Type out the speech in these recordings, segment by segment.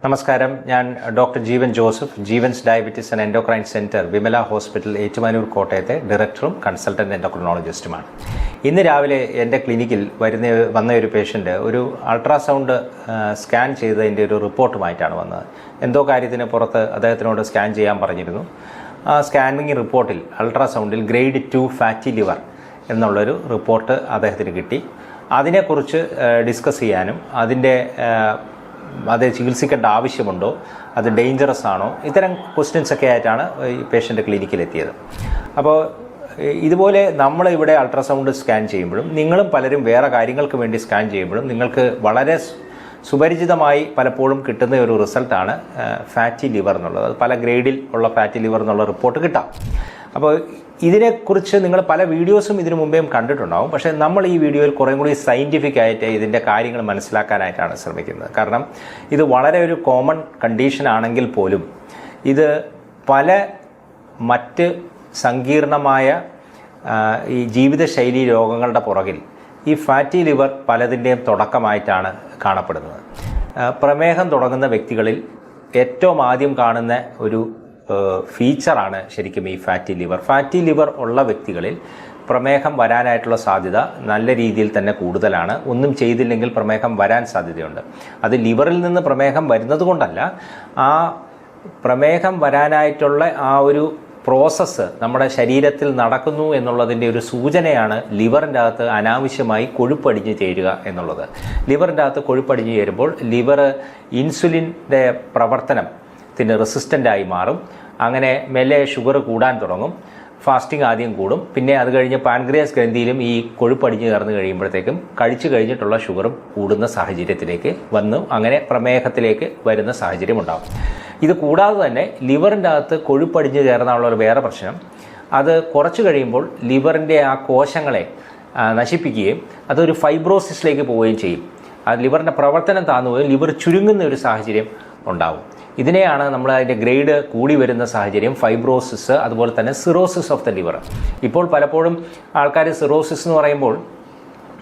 നമസ്കാരം. ഞാൻ doctor Jeevan Joseph, Jeevan's diabetes and endocrine centre, Vimala hospital, Ettumanoor, കോട്ടയത്തെ ഡയറക്ടറും കൺസൾട്ടൻറ്റ് എൻഡോക്രിനോളജിസ്റ്റുമാണ്. ഇന്ന് രാവിലെ എൻ്റെ ക്ലിനിക്കിൽ വന്ന ഒരു പേഷ്യൻ്റ് ഒരു അൾട്രാസൗണ്ട് സ്കാൻ ചെയ്തതിൻ്റെ ഒരു റിപ്പോർട്ടുമായിട്ടാണ് വന്നത്. എന്തോ കാര്യത്തിന് പുറത്ത് അദ്ദേഹത്തിനോട് സ്കാൻ ചെയ്യാൻ പറഞ്ഞിരുന്നു. ആ സ്കാനിങ് റിപ്പോർട്ടിൽ അൾട്രാസൗണ്ടിൽ ഗ്രേഡ് 2 ഫാറ്റി ലിവർ എന്നുള്ളൊരു റിപ്പോർട്ട് അദ്ദേഹത്തിന് കിട്ടി. അതിനെക്കുറിച്ച് ഡിസ്കസ് ചെയ്യാനും അത് ചികിത്സിക്കേണ്ട ആവശ്യമുണ്ടോ, അത് ഡേഞ്ചറസ് ആണോ, ഇത്തരം ക്വസ്റ്റ്യൻസൊക്കെ ആയിട്ടാണ് ഈ പേഷ്യൻ്റ് ക്ലിനിക്കിലെത്തിയത്. അപ്പോൾ ഇതുപോലെ നമ്മളിവിടെ അൾട്രാസൗണ്ട് സ്കാൻ ചെയ്യുമ്പോഴും നിങ്ങളും പലരും വേറെ കാര്യങ്ങൾക്ക് വേണ്ടി സ്കാൻ ചെയ്യുമ്പോഴും നിങ്ങൾക്ക് വളരെ സുപരിചിതമായി പലപ്പോഴും കിട്ടുന്ന ഒരു റിസൾട്ടാണ് ഫാറ്റി ലിവർ എന്നുള്ളത്. അത് പല ഗ്രേഡിൽ ഉള്ള ഫാറ്റി ലിവർ എന്നുള്ള റിപ്പോർട്ട് കിട്ടാം. അപ്പോൾ ഇതിനെക്കുറിച്ച് നിങ്ങൾ പല വീഡിയോസും ഇതിനു മുമ്പേയും കണ്ടിട്ടുണ്ടാവും. പക്ഷേ നമ്മൾ ഈ വീഡിയോയിൽ കുറേ കൂടി സയൻറ്റിഫിക് ആയിട്ട് ഇതിൻ്റെ കാര്യങ്ങൾ മനസ്സിലാക്കാനായിട്ടാണ് ശ്രമിക്കുന്നത്. കാരണം ഇത് വളരെ ഒരു കോമൺ കണ്ടീഷൻ ആണെങ്കിൽ പോലും ഇത് പല മറ്റ് സങ്കീർണമായ ഈ ജീവിതശൈലി രോഗങ്ങളുടെ പുറകിൽ ഈ ഫാറ്റി ലിവർ പലതിൻ്റെയും തുടക്കമായിട്ടാണ് കാണപ്പെടുന്നത്. പ്രമേഹം തുടങ്ങുന്ന വ്യക്തികളിൽ ഏറ്റവും ആദ്യം കാണുന്ന ഒരു ഫീച്ചറാണ് ശരിക്കും ഈ ഫാറ്റി ലിവർ. ഫാറ്റി ലിവർ ഉള്ള വ്യക്തികളിൽ പ്രമേഹം വരാനായിട്ടുള്ള സാധ്യത നല്ല രീതിയിൽ തന്നെ കൂടുതലാണ്. ഒന്നും ചെയ്തില്ലെങ്കിൽ പ്രമേഹം വരാൻ സാധ്യതയുണ്ട്. അത് ലിവറിൽ നിന്ന് പ്രമേഹം വരുന്നത് കൊണ്ടല്ല, ആ പ്രമേഹം വരാനായിട്ടുള്ള ആ ഒരു പ്രോസസ്സ് നമ്മുടെ ശരീരത്തിൽ നടക്കുന്നു എന്നുള്ളതിൻ്റെ ഒരു സൂചനയാണ് ലിവറിൻ്റെ അകത്ത് അനാവശ്യമായി കൊഴുപ്പടിഞ്ഞ് ചേരുക എന്നുള്ളത്. ലിവറിൻ്റെ അകത്ത് കൊഴുപ്പടിഞ്ഞ് ചേരുമ്പോൾ ലിവർ ഇൻസുലിൻ്റെ പ്രവർത്തനത്തിന് റെസിസ്റ്റൻ്റായി മാറും. അങ്ങനെ മെല്ലെ ഷുഗർ കൂടാൻ തുടങ്ങും. ഫാസ്റ്റിംഗ് ആദ്യം കൂടും, പിന്നെ അത് കഴിഞ്ഞ് പാൻക്രിയാസ് ഗ്രന്ഥിയിലും ഈ കൊഴുപ്പടിഞ്ഞ് ചേർന്ന് കഴിയുമ്പോഴത്തേക്കും കഴിച്ചു കഴിഞ്ഞിട്ടുള്ള ഷുഗറും കൂടുന്ന സാഹചര്യത്തിലേക്ക് വന്നു അങ്ങനെ പ്രമേഹത്തിലേക്ക് വരുന്ന സാഹചര്യം ഉണ്ടാകും. ഇത് കൂടാതെ തന്നെ ലിവറിൻ്റെ അകത്ത് കൊഴുപ്പടിഞ്ഞ് ചേർന്നുള്ള വേറെ പ്രശ്നം, അത് കുറച്ച് കഴിയുമ്പോൾ ലിവറിൻ്റെ ആ കോശങ്ങളെ നശിപ്പിക്കുകയും അതൊരു ഫൈബ്രോസിസിലേക്ക് പോവുകയും ചെയ്യും. ആ ലിവറിൻ്റെ പ്രവർത്തനം താഴ്ന്നുപോയി ലിവർ ചുരുങ്ങുന്ന ഒരു സാഹചര്യം ഉണ്ടാവും. ഇതിനെയാണ് നമ്മൾ അതിൻ്റെ ഗ്രേഡ് കൂടി വരുന്ന സാഹചര്യം ഫൈബ്രോസിസ്, അതുപോലെ തന്നെ സിറോസിസ് ഓഫ് ദ ലിവർ. ഇപ്പോൾ പലപ്പോഴും ആൾക്കാർ സിറോസിസ് എന്ന് പറയുമ്പോൾ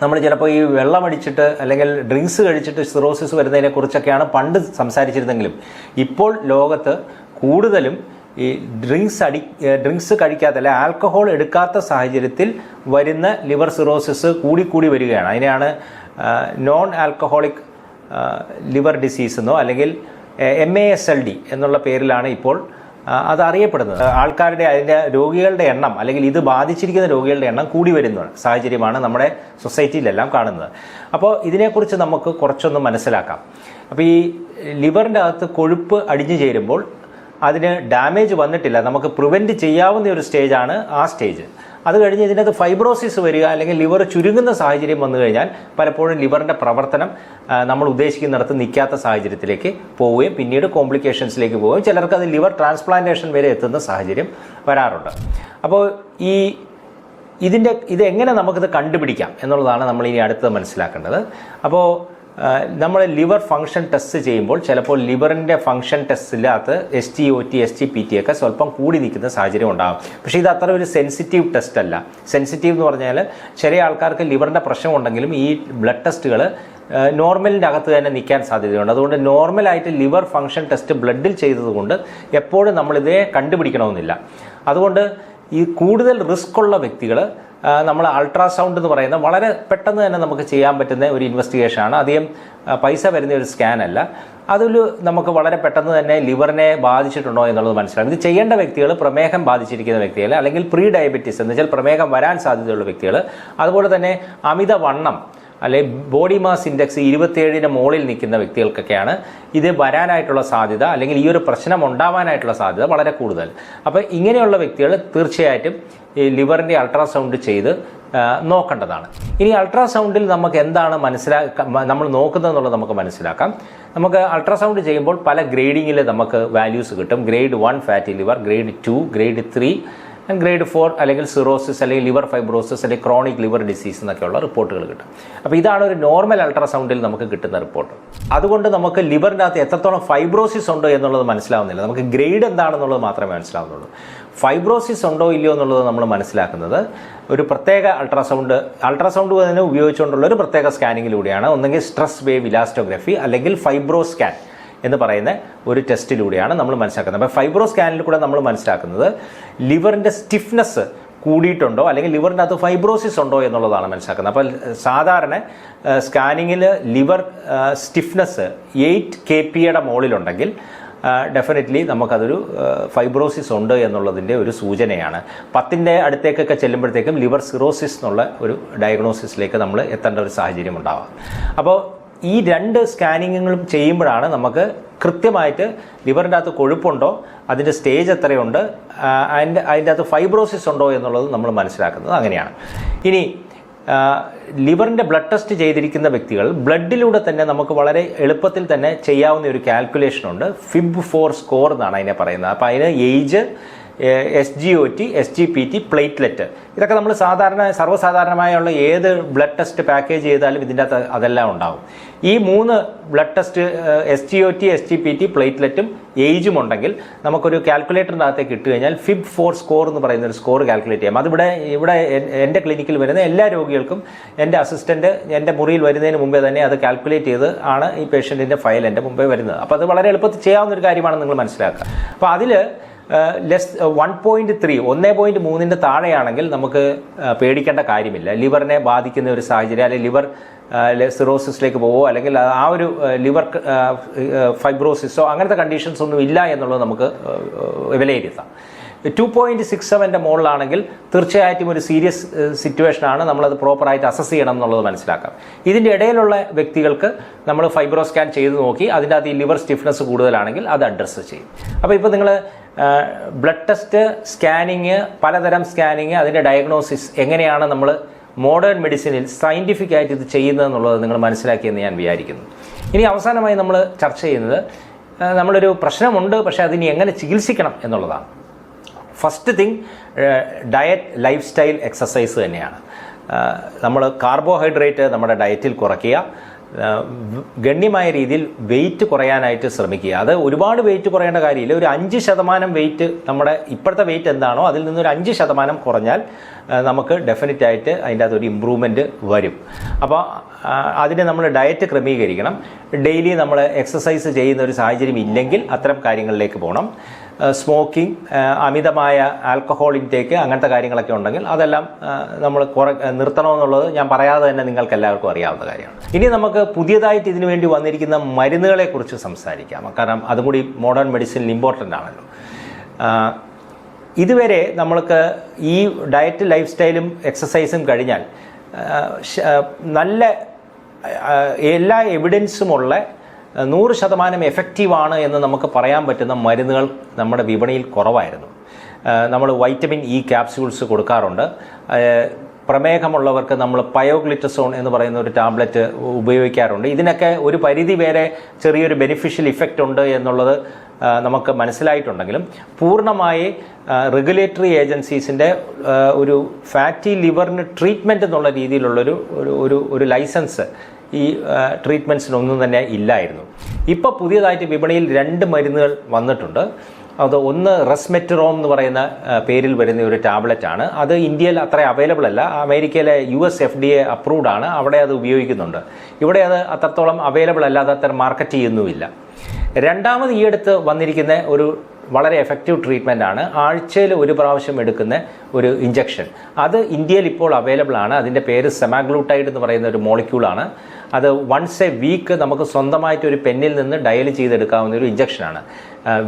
നമ്മൾ ചിലപ്പോൾ ഈ വെള്ളം അടിച്ചിട്ട് അല്ലെങ്കിൽ ഡ്രിങ്ക്സ് കഴിച്ചിട്ട് സിറോസിസ് വരുന്നതിനെക്കുറിച്ചൊക്കെയാണ് പണ്ട് സംസാരിച്ചിരുന്നെങ്കിലും ഇപ്പോൾ ലോകത്ത് കൂടുതലും ഈ ഡ്രിങ്ക്സ് കഴിക്കാത്ത അല്ലെ ആൽക്കഹോൾ എടുക്കാത്ത സാഹചര്യത്തിൽ വരുന്ന ലിവർ സിറോസിസ് കൂടി വരികയാണ്. അതിനെയാണ് നോൺ ആൽക്കഹോളിക് ലിവർ ഡിസീസ് എന്നോ അല്ലെങ്കിൽ MASLD എന്നുള്ള പേരിലാണ് ഇപ്പോൾ അത് അറിയപ്പെടുന്നത്. ആൾക്കാരുടെ അതിൻ്റെ രോഗികളുടെ എണ്ണം അല്ലെങ്കിൽ ഇത് ബാധിച്ചിരിക്കുന്ന രോഗികളുടെ എണ്ണം കൂടി വരുന്ന സാഹചര്യമാണ് നമ്മുടെ സൊസൈറ്റിയിലെല്ലാം കാണുന്നത്. അപ്പോൾ ഇതിനെക്കുറിച്ച് നമുക്ക് കുറച്ചൊന്ന് മനസ്സിലാക്കാം. അപ്പോൾ ഈ ലിവറിൻ്റെ അകത്ത് കൊഴുപ്പ് അടിഞ്ഞു ചേരുമ്പോൾ അതിന് ഡാമേജ് വന്നിട്ടില്ല, നമുക്ക് പ്രിവെൻറ്റ് ചെയ്യാവുന്ന ഒരു സ്റ്റേജാണ് ആ സ്റ്റേജ്. അത് കഴിഞ്ഞ് ഇതിനകത്ത് ഫൈബ്രോസിസ് വരിക അല്ലെങ്കിൽ ലിവർ ചുരുങ്ങുന്ന സാഹചര്യം വന്നു കഴിഞ്ഞാൽ പലപ്പോഴും ലിവറിൻ്റെ പ്രവർത്തനം നമ്മൾ ഉദ്ദേശിക്കുന്നിടത്ത് നിൽക്കാത്ത സാഹചര്യത്തിലേക്ക് പോവുകയും പിന്നീട് കോംപ്ലിക്കേഷൻസിലേക്ക് പോവുകയും ചിലർക്ക് അത് ലിവർ ട്രാൻസ്പ്ലാന്റേഷൻ വരെ എത്തുന്ന സാഹചര്യം വരാറുണ്ട്. അപ്പോൾ ഇതെങ്ങനെ നമുക്കിത് കണ്ടുപിടിക്കാം എന്നുള്ളതാണ് നമ്മൾ ഇനി അടുത്തത് മനസ്സിലാക്കേണ്ടത്. അപ്പോൾ നമ്മൾ ലിവർ ഫംഗ്ഷൻ ടെസ്റ്റ് ചെയ്യുമ്പോൾ ചിലപ്പോൾ ലിവറിൻ്റെ ഫംഗ്ഷൻ ടെസ്റ്റിനകത്ത് SGOT SGPT ഒക്കെ സ്വല്പം കൂടി നിൽക്കുന്ന സാഹചര്യം ഉണ്ടാകും. പക്ഷേ ഇത് അത്ര ഒരു സെൻസിറ്റീവ് ടെസ്റ്റ് അല്ല. സെൻസിറ്റീവ് എന്ന് പറഞ്ഞാൽ ചെറിയ ആൾക്കാർക്ക് ലിവറിൻ്റെ പ്രശ്നം ഉണ്ടെങ്കിലും ഈ ബ്ലഡ് ടെസ്റ്റുകൾ നോർമലിൻ്റെ അകത്ത് തന്നെ നിൽക്കാൻ സാധ്യതയുണ്ട്. അതുകൊണ്ട് നോർമലായിട്ട് ലിവർ ഫംഗ്ഷൻ ടെസ്റ്റ് ബ്ലഡിൽ ചെയ്തതുകൊണ്ട് എപ്പോഴും നമ്മളിതേ കണ്ടുപിടിക്കണമെന്നില്ല. അതുകൊണ്ട് ഈ കൂടുതൽ റിസ്ക് ഉള്ള വ്യക്തികൾ നമ്മൾ അൾട്രാസൗണ്ട് എന്ന് പറയുന്ന വളരെ പെട്ടെന്ന് തന്നെ നമുക്ക് ചെയ്യാൻ പറ്റുന്ന ഒരു ഇൻവെസ്റ്റിഗേഷനാണ്. അധികം പൈസ വരുന്ന ഒരു സ്കാൻ അല്ല. അതിൽ നമുക്ക് വളരെ പെട്ടെന്ന് തന്നെ ലിവറിനെ ബാധിച്ചിട്ടുണ്ടോ എന്നുള്ളത് മനസ്സിലാക്കും. ഇത് ചെയ്യേണ്ട വ്യക്തികൾ പ്രമേഹം ബാധിച്ചിരിക്കുന്ന വ്യക്തികൾ അല്ലെങ്കിൽ പ്രീ ഡയബറ്റീസ് എന്ന് വെച്ചാൽ പ്രമേഹം വരാൻ സാധ്യതയുള്ള വ്യക്തികൾ, അതുപോലെ തന്നെ അമിതവണ്ണം അല്ലെങ്കിൽ ബോഡി മാസ് ഇൻഡെക്സ് 27ന് മുകളിൽ നിൽക്കുന്ന വ്യക്തികൾക്കൊക്കെയാണ് ഇത് വരാനായിട്ടുള്ള സാധ്യത അല്ലെങ്കിൽ ഈ ഒരു പ്രശ്നം ഉണ്ടാവാനായിട്ടുള്ള സാധ്യത വളരെ കൂടുതൽ. അപ്പോൾ ഇങ്ങനെയുള്ള വ്യക്തികൾ തീർച്ചയായിട്ടും ഈ ലിവറിൻ്റെ അൾട്രാസൗണ്ട് ചെയ്ത് നോക്കേണ്ടതാണ്. ഇനി അൾട്രാസൗണ്ടിൽ നമുക്ക് എന്താണ് നമ്മൾ നോക്കുന്നതെന്നുള്ളത് നമുക്ക് മനസ്സിലാക്കാം. നമുക്ക് അൾട്രാസൗണ്ട് ചെയ്യുമ്പോൾ പല ഗ്രേഡിങ്ങിൽ നമുക്ക് വാല്യൂസ് കിട്ടും. Grade 1 fatty liver, grade 2, grade 3, grade 4 അല്ലെങ്കിൽ സിറോസിസ് അല്ലെങ്കിൽ ലിവർ ഫൈബ്രോസിസ് അല്ലെങ്കിൽ ക്രോണിക് ലിവർ ഡിസീസ് എന്നൊക്കെയുള്ള റിപ്പോർട്ടുകൾ കിട്ടും. അപ്പോൾ ഇതാണ് ഒരു നോർമൽ അൾട്രാസൗണ്ടിൽ നമുക്ക് കിട്ടുന്ന റിപ്പോർട്ട്. അതുകൊണ്ട് നമുക്ക് ലിവറിൻ്റെ അകത്ത് എത്രത്തോളം ഫൈബ്രോസിസ് ഉണ്ടോ എന്നുള്ളത് മനസ്സിലാവുന്നില്ല. നമുക്ക് ഗ്രേഡ് എന്താണെന്നുള്ളത് മാത്രമേ മനസ്സിലാവുന്നുള്ളൂ. ഫൈബ്രോസിസ് ഉണ്ടോ ഇല്ലയോ എന്നുള്ളത് നമ്മൾ മനസ്സിലാക്കുന്നത് ഒരു പ്രത്യേക അൾട്രാസൗണ്ട് തന്നെ ഉപയോഗിച്ചുകൊണ്ടുള്ള ഒരു പ്രത്യേക സ്കാനിങ്ങിലൂടെയാണ്. ഒന്നെങ്കിൽ സ്ട്രെസ് വേവ് ഇലാസ്റ്റോഗ്രഫി അല്ലെങ്കിൽ ഫൈബ്രോ സ്കാൻ. എന്ന് പറയുന്ന ഒരു ടെസ്റ്റിലൂടെയാണ് നമ്മൾ മനസ്സിലാക്കുന്നത്. അപ്പോൾ ഫൈബ്രോ സ്കാനിൽ കൂടെ നമ്മൾ മനസ്സിലാക്കുന്നത് ലിവറിൻ്റെ സ്റ്റിഫ്നെസ് കൂടിയിട്ടുണ്ടോ അല്ലെങ്കിൽ ലിവറിൻ്റെ അകത്ത് ഫൈബ്രോസിസ് ഉണ്ടോ എന്നുള്ളതാണ് മനസ്സിലാക്കുന്നത്. അപ്പോൾ സാധാരണ സ്കാനിങ്ങിൽ ലിവർ സ്റ്റിഫ്നെസ് 8 kPa മുകളിലുണ്ടെങ്കിൽ ഡെഫിനറ്റ്ലി നമുക്കതൊരു ഫൈബ്രോസിസ് ഉണ്ട് എന്നുള്ളതിൻ്റെ ഒരു സൂചനയാണ്. 10ൻ്റെ അടുത്തേക്കൊക്കെ ചെല്ലുമ്പോഴത്തേക്കും ലിവർ സിറോസിസ് എന്നുള്ള ഒരു ഡയഗ്നോസിസിലേക്ക് നമ്മൾ എത്തേണ്ട ഒരു സാഹചര്യം ഉണ്ടാവാം. അപ്പോൾ ഈ 2 സ്കാനിങ്ങുകളും ചെയ്യുമ്പോഴാണ് നമുക്ക് കൃത്യമായിട്ട് ലിവറിൻ്റെ അകത്ത് കൊഴുപ്പുണ്ടോ, അതിൻ്റെ സ്റ്റേജ് എത്രയുണ്ട്, അതിൻ്റെ അകത്ത് ഫൈബ്രോസിസ് ഉണ്ടോ എന്നുള്ളത് നമ്മൾ മനസ്സിലാക്കുന്നത്. അങ്ങനെയാണ്. ഇനി ലിവറിൻ്റെ ബ്ലഡ് ടെസ്റ്റ് ചെയ്തിരിക്കുന്ന വ്യക്തികൾ ബ്ലഡിലൂടെ തന്നെ നമുക്ക് വളരെ എളുപ്പത്തിൽ തന്നെ ചെയ്യാവുന്ന ഒരു കാൽക്കുലേഷനുണ്ട്. FIB-4 സ്കോർ എന്നാണ് അതിനെ പറയുന്നത്. അപ്പോൾ അതിന് ഏജ്, SGOT, SGPT, പ്ലേറ്റ്ലെറ്റ്, ഇതൊക്കെ നമ്മൾ സർവ്വസാധാരണമായുള്ള ഏത് ബ്ലഡ് ടെസ്റ്റ് പാക്കേജ് ചെയ്താലും ഇതിൻ്റെ അകത്ത് അതെല്ലാം ഉണ്ടാവും. ഈ 3 ബ്ലഡ് ടെസ്റ്റ് SGOT, SGPT, പ്ലേറ്റ്ലെറ്റും ഏജും ഉണ്ടെങ്കിൽ നമുക്കൊരു കാൽക്കുലേറ്ററിൻ്റെ അകത്തേക്ക് ഇട്ട് കഴിഞ്ഞാൽ FIB-4 സ്കോർ എന്ന് പറയുന്ന ഒരു സ്കോർ കാൽക്കുലേറ്റ് ചെയ്യാം. ഇവിടെ എൻ്റെ ക്ലിനിക്കിൽ വരുന്ന എല്ലാ രോഗികൾക്കും എൻ്റെ അസിസ്റ്റൻറ്റ് എൻ്റെ മുറിയിൽ വരുന്നതിന് മുമ്പേ തന്നെ അത് കാൽക്കുലേറ്റ് ചെയ്ത് ആണ് ഈ പേഷ്യൻറ്റിൻ്റെ ഫയൽ എൻ്റെ മുമ്പേ വരുന്നത്. അപ്പോൾ അത് വളരെ എളുപ്പത്തിൽ ചെയ്യാവുന്ന ഒരു കാര്യമാണെന്ന് നിങ്ങൾ മനസ്സിലാക്കുക. അപ്പോൾ അതിൽ 1.3 താഴെയാണെങ്കിൽ നമുക്ക് പേടിക്കേണ്ട കാര്യമില്ല. ലിവറിനെ ബാധിക്കുന്ന ഒരു സാഹചര്യം, അല്ലെങ്കിൽ ലിവർ സിറോസിസിലേക്ക് പോവോ അല്ലെങ്കിൽ ആ ഒരു ലിവർ ഫൈബ്രോസിസോ അങ്ങനത്തെ കണ്ടീഷൻസ് ഒന്നും ഇല്ല എന്നുള്ളത് നമുക്ക് വിലയിരുത്താം. 2.67 മുകളിലാണെങ്കിൽ തീർച്ചയായിട്ടും ഒരു സീരിയസ് സിറ്റുവേഷനാണ്, നമ്മളത് പ്രോപ്പറായിട്ട് അസസ് ചെയ്യണം എന്നുള്ളത് മനസ്സിലാക്കാം. ഇതിൻ്റെ ഇടയിലുള്ള വ്യക്തികൾക്ക് നമ്മൾ ഫൈബ്രോ സ്കാൻ ചെയ്ത് നോക്കി അതിൻ്റെ അകത്ത് ഈ ലിവർ സ്റ്റിഫ്നെസ് കൂടുതലാണെങ്കിൽ അത് അഡ്രസ്സ് ചെയ്യും. അപ്പോൾ ഇപ്പോൾ നിങ്ങൾ ബ്ലഡ് ടെസ്റ്റ്, സ്കാനിങ്, പലതരം സ്കാനിങ്, അതിൻ്റെ ഡയഗ്നോസിസ് എങ്ങനെയാണ് നമ്മൾ മോഡേൺ മെഡിസിനിൽ സയൻറ്റിഫിക് ആയിട്ട് ഇത് ചെയ്യുന്നതെന്നുള്ളത് നിങ്ങൾ മനസ്സിലാക്കിയെന്ന് ഞാൻ വിചാരിക്കുന്നു. ഇനി അവസാനമായി നമ്മൾ ചർച്ച ചെയ്യുന്നത് നമ്മളൊരു പ്രശ്നമുണ്ട്, പക്ഷേ അതിനി എങ്ങനെ ചികിത്സിക്കണം എന്നുള്ളതാണ്. First thing diet, life style, exercise തന്നെയാണ്. നമ്മൾ കാർബോഹൈഡ്രേറ്റ് നമ്മുടെ ഡയറ്റിൽ കുറയ്ക്കുക, ഗണ്യമായ രീതിയിൽ വെയിറ്റ് കുറയാനായിട്ട് ശ്രമിക്കുക. അത് ഒരുപാട് വെയിറ്റ് കുറയേണ്ട കാര്യമില്ല. ഒരു 5% വെയിറ്റ്, നമ്മുടെ ഇപ്പോഴത്തെ വെയിറ്റ് എന്താണോ അതിൽ നിന്നൊരു 5% കുറഞ്ഞാൽ നമുക്ക് ഡെഫിനറ്റായിട്ട് അതിൻ്റെ അകത്തൊരു ഇമ്പ്രൂവ്മെൻറ്റ് വരും. അപ്പോൾ അതിന് നമ്മൾ ഡയറ്റ് ക്രമീകരിക്കണം. ഡെയിലി നമ്മൾ എക്സസൈസ് ചെയ്യുന്ന ഒരു സാഹചര്യം ഇല്ലെങ്കിൽ അത്തരം കാര്യങ്ങളിലേക്ക് പോകണം. സ്മോക്കിംഗ്, അമിതമായ ആൽക്കഹോൾ ഇൻടേക്ക്, അങ്ങനത്തെ കാര്യങ്ങളൊക്കെ ഉണ്ടെങ്കിൽ അതെല്ലാം നമ്മൾ നിർത്തണമെന്നുള്ളത് ഞാൻ പറയാതെ തന്നെ നിങ്ങൾക്ക് എല്ലാവർക്കും അറിയാവുന്ന കാര്യമാണ്. ഇനി നമുക്ക് പുതിയതായിട്ട് ഇതിനു വേണ്ടി വന്നിരിക്കുന്ന മരുന്നുകളെ കുറിച്ച് സംസാരിക്കാം. കാരണം അതും കൂടി മോഡേൺ മെഡിസിനിൽ ഇമ്പോർട്ടൻ്റ് ആണല്ലോ. ഇതുവരെ നമ്മൾക്ക് ഈ ഡയറ്റ്, ലൈഫ് സ്റ്റൈലും എക്സസൈസും കഴിഞ്ഞാൽ നല്ല എല്ലാ എവിഡൻസുമുള്ള 100% എഫക്റ്റീവാണ് എന്ന് നമുക്ക് പറയാൻ പറ്റുന്ന മരുന്നുകൾ നമ്മുടെ വിപണിയിൽ കുറവായിരുന്നു. നമ്മൾ വൈറ്റമിൻ ഇ ക്യാപ്സ്യൂൾസ് കൊടുക്കാറുണ്ട്. പ്രമേഹമുള്ളവർക്ക് നമ്മൾ പയോഗ്ലിറ്റസോൺ എന്ന് പറയുന്ന ഒരു ടാബ്ലറ്റ് ഉപയോഗിക്കാറുണ്ട്. ഇതിനൊക്കെ ഒരു പരിധി വരെ ചെറിയൊരു ബെനിഫിഷ്യൽ ഇഫക്റ്റ് ഉണ്ട് എന്നുള്ളത് നമുക്ക് മനസ്സിലായിട്ടുണ്ടെങ്കിലും പൂർണ്ണമായി റെഗുലേറ്ററി ഏജൻസീസിൻ്റെ ഒരു ഫാറ്റി ലിവറിന് ട്രീറ്റ്മെൻറ്റ് എന്നുള്ള രീതിയിലുള്ളൊരു ഒരു ലൈസൻസ് ഈ ട്രീറ്റ്മെൻറ്റ്സിനൊന്നും തന്നെ ഇല്ലായിരുന്നു. ഇപ്പോൾ പുതിയതായിട്ട് വിപണിയിൽ 2 മരുന്നുകൾ വന്നിട്ടുണ്ട്. അത് ഒന്ന് റെസ്മെറ്ററോം എന്ന് പറയുന്ന പേരിൽ വരുന്ന ഒരു ടാബ്ലറ്റാണ്. അത് ഇന്ത്യയിൽ അത്ര അവൈലബിൾ അല്ല. അമേരിക്കയിലെ US FDA അപ്രൂവ്ഡ് ആണ്, അവിടെ അത് ഉപയോഗിക്കുന്നുണ്ട്. ഇവിടെ അത് അത്രത്തോളം അവൈലബിൾ അല്ലാതെ അത്ര മാർക്കറ്റ് ചെയ്യുന്നുമില്ല. രണ്ടാമത് ഈ അടുത്ത് വന്നിരിക്കുന്ന ഒരു വളരെ എഫക്റ്റീവ് ട്രീറ്റ്മെൻ്റ് ആണ് ആഴ്ചയിൽ 1 പ്രാവശ്യം എടുക്കുന്ന ഒരു ഇഞ്ചക്ഷൻ. അത് ഇന്ത്യയിൽ ഇപ്പോൾ അവൈലബിൾ ആണ്. അതിൻ്റെ പേര് സെമാഗ്ലൂട്ടൈഡ് എന്ന് പറയുന്ന ഒരു മോളിക്യൂളാണ്. അത് വൺസ് എ വീക്ക് നമുക്ക് സ്വന്തമായിട്ട് ഒരു പെന്നിൽ നിന്ന് ഡയൽ ചെയ്തെടുക്കാവുന്ന ഒരു ഇഞ്ചക്ഷനാണ്.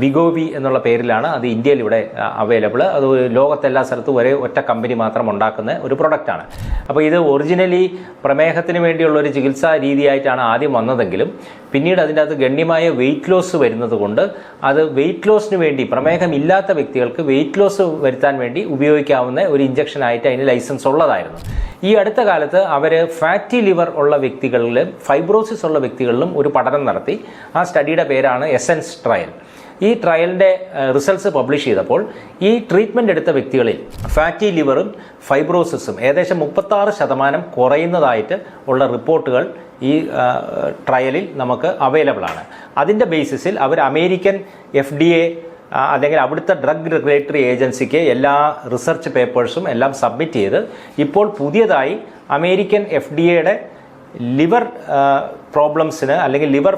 വിഗോവി എന്നുള്ള പേരിലാണ് അത് ഇന്ത്യയിൽ ഇവിടെ അവൈലബിൾ. അത് ലോകത്തെല്ലാ സ്ഥലത്തും ഒറ്റ കമ്പനി മാത്രം ഉണ്ടാക്കുന്ന ഒരു പ്രൊഡക്റ്റാണ്. അപ്പോൾ ഇത് ഒറിജിനലി പ്രമേഹത്തിന് വേണ്ടിയുള്ള ഒരു ചികിത്സാ രീതിയായിട്ടാണ് ആദ്യം വന്നതെങ്കിലും പിന്നീട് അതിൻ്റെ അകത്ത് ഗണ്യമായ വെയിറ്റ് ലോസ് വരുന്നത് കൊണ്ട് അത് വെയിറ്റ് ലോസിന് വേണ്ടി, പ്രമേഹം ഇല്ലാത്ത വ്യക്തികൾക്ക് വെയിറ്റ് ലോസ് വരുത്താൻ വേണ്ടി ഉപയോഗിക്കാവുന്ന ഒരു ഇഞ്ചക്ഷനായിട്ട് അതിന് ലൈസൻസ് ഉള്ളതായിരുന്നു. ഈ അടുത്ത കാലത്ത് അവർ ഫാറ്റി ലിവർ ഉള്ള വ്യക്തികളിലും ഫൈബ്രോസിസ് ഉള്ള വ്യക്തികളിലും ഒരു പഠനം നടത്തി. ആ സ്റ്റഡിയുടെ പേരാണ് എസെൻസ് ട്രയൽ. ഈ ട്രയലിൻ്റെ റിസൾട്ട്സ് പബ്ലിഷ് ചെയ്തപ്പോൾ ഈ ട്രീറ്റ്മെൻറ്റ് എടുത്ത വ്യക്തികളിൽ ഫാറ്റി ലിവറും ഫൈബ്രോസിസും ഏകദേശം 36% കുറയുന്നതായിട്ട് ഉള്ള റിപ്പോർട്ടുകൾ ഈ ട്രയലിൽ നമുക്ക് അവൈലബിൾ ആണ്. അതിൻ്റെ ബേസിസിൽ അവർ അമേരിക്കൻ FDA അല്ലെങ്കിൽ അവിടുത്തെ ഡ്രഗ് റെഗുലേറ്ററി ഏജൻസിക്ക് എല്ലാ റിസർച്ച് പേപ്പേഴ്സും എല്ലാം സബ്മിറ്റ് ചെയ്ത് ഇപ്പോൾ പുതിയതായി അമേരിക്കൻ FDAയുടെ ലിവർ പ്രോബ്ലംസിന് അല്ലെങ്കിൽ ലിവർ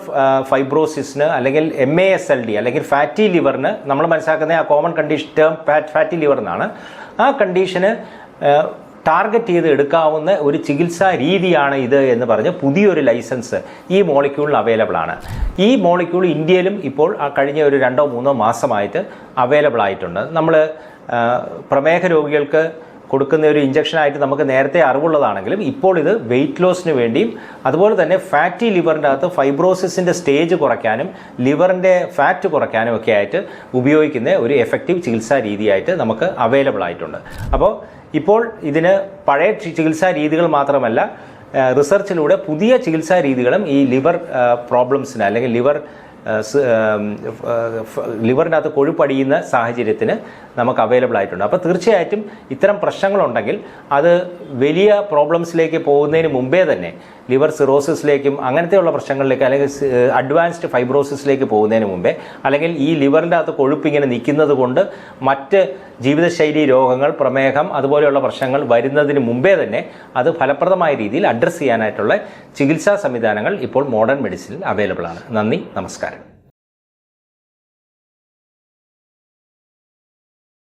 ഫൈബ്രോസിസിന് അല്ലെങ്കിൽ MASLD അല്ലെങ്കിൽ ഫാറ്റി ലിവറിന് നമ്മൾ മനസ്സിലാക്കുന്ന ആ common condition term fatty liver എന്നാണ്. ആ കണ്ടീഷന് ടാർഗറ്റ് ചെയ്ത് എടുക്കാവുന്ന ഒരു ചികിത്സാ രീതിയാണ് ഇത് എന്ന് പറഞ്ഞ് പുതിയൊരു ലൈസൻസ് ഈ മോളിക്യൂളിന് അവൈലബിൾ ആണ്. ഈ മോളിക്യൂൾ ഇന്ത്യയിലും ഇപ്പോൾ കഴിഞ്ഞ ഒരു 2-3 മാസമായിട്ട് അവൈലബിൾ ആയിട്ടുണ്ട്. നമ്മൾ പ്രമേഹ രോഗികൾക്ക് കൊടുക്കുന്ന ഒരു ഇഞ്ചക്ഷനായിട്ട് നമുക്ക് നേരത്തെ അറിവുള്ളതാണെങ്കിലും ഇപ്പോൾ ഇത് വെയിറ്റ് ലോസിന് വേണ്ടിയും അതുപോലെ തന്നെ ഫാറ്റി ലിവറിൻ്റെ അകത്ത് ഫൈബ്രോസിസിൻ്റെ സ്റ്റേജ് കുറയ്ക്കാനും ലിവറിൻ്റെ ഫാറ്റ് കുറയ്ക്കാനും ഒക്കെ ആയിട്ട് ഉപയോഗിക്കുന്ന ഒരു എഫക്റ്റീവ് ചികിത്സാ രീതിയായിട്ട് നമുക്ക് അവൈലബിൾ ആയിട്ടുണ്ട്. അപ്പോൾ ഇപ്പോൾ ഇതിന് പഴയ ചികിത്സാ രീതികൾ മാത്രമല്ല, റിസർച്ചിലൂടെ പുതിയ ചികിത്സാ രീതികളും ഈ ലിവർ പ്രോബ്ലംസിന് അല്ലെങ്കിൽ ലിവറിനകത്ത് കൊഴുപ്പടിയുന്ന സാഹചര്യത്തിന് നമുക്ക് അവൈലബിൾ ആയിട്ടുണ്ട്. അപ്പോൾ തീർച്ചയായിട്ടും ഇത്തരം പ്രശ്നങ്ങളുണ്ടെങ്കിൽ അത് വലിയ പ്രോബ്ലംസിലേക്ക് പോകുന്നതിന് മുമ്പേ തന്നെ ലിവർ സിറോസിസിലേക്കും അങ്ങനത്തെയുള്ള പ്രശ്നങ്ങളിലേക്ക് അല്ലെങ്കിൽ അഡ്വാൻസ്ഡ് ഫൈബ്രോസിസിലേക്ക് പോകുന്നതിന് മുമ്പേ അല്ലെങ്കിൽ ഈ ലിവറിൻ്റെ അകത്ത് കൊഴുപ്പ് ഇങ്ങനെ നിൽക്കുന്നത് കൊണ്ട് മറ്റ് ജീവിതശൈലി രോഗങ്ങൾ, പ്രമേഹം അതുപോലെയുള്ള പ്രശ്നങ്ങൾ വരുന്നതിന് മുമ്പേ തന്നെ അത് ഫലപ്രദമായ രീതിയിൽ അഡ്രസ്സ് ചെയ്യാനായിട്ടുള്ള ചികിത്സാ സംവിധാനങ്ങൾ ഇപ്പോൾ മോഡേൺ മെഡിസിനിൽ അവൈലബിൾ ആണ്. നന്ദി, നമസ്കാരം.